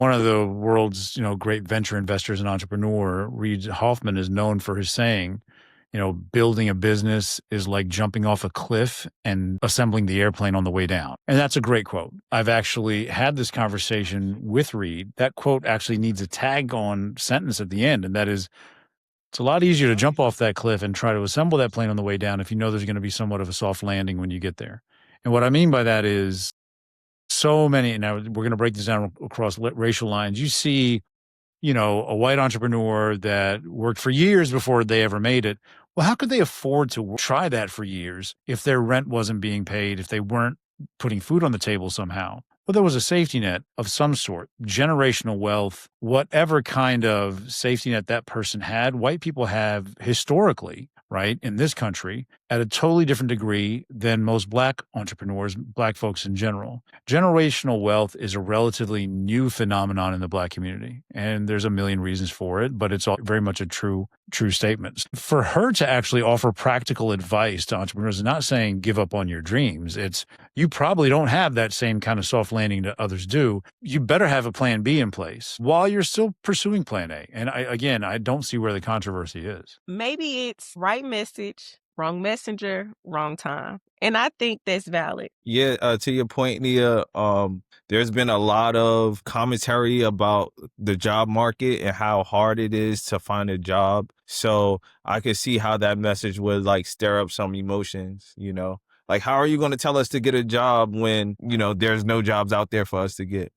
One of the world's, great venture investors and entrepreneur, Reid Hoffman, is known for his saying, building a business is like jumping off a cliff and assembling the airplane on the way down. And that's a great quote. I've actually had this conversation with Reid. That quote actually needs a tag on sentence at the end, and that is, it's a lot easier to jump off that cliff and try to assemble that plane on the way down if you know there's going to be somewhat of a soft landing when you get there. And what I mean by that is, so many, now we're going to break this down across racial lines. You see, a white entrepreneur that worked for years before they ever made it. Well, how could they afford to try that for years if their rent wasn't being paid, if they weren't putting food on the table somehow? Well, there was a safety net of some sort, generational wealth, whatever kind of safety net that person had. White people have historically, right, in this country, at a totally different degree than most Black entrepreneurs, Black folks in general. Generational wealth is a relatively new phenomenon in the Black community, and there's a million reasons for it, but it's all very much a true statement. For her to actually offer practical advice to entrepreneurs, not saying give up on your dreams, it's, you probably don't have that same kind of soft landing that others do. You better have a plan B in place while you're still pursuing plan A. And I don't see where the controversy is. Maybe it's right message, wrong messenger, wrong time. And I think that's valid. Yeah, to your point, Nia, there's been a lot of commentary about the job market and how hard it is to find a job. So I could see how that message would like stir up some emotions, Like, how are you going to tell us to get a job when, there's no jobs out there for us to get?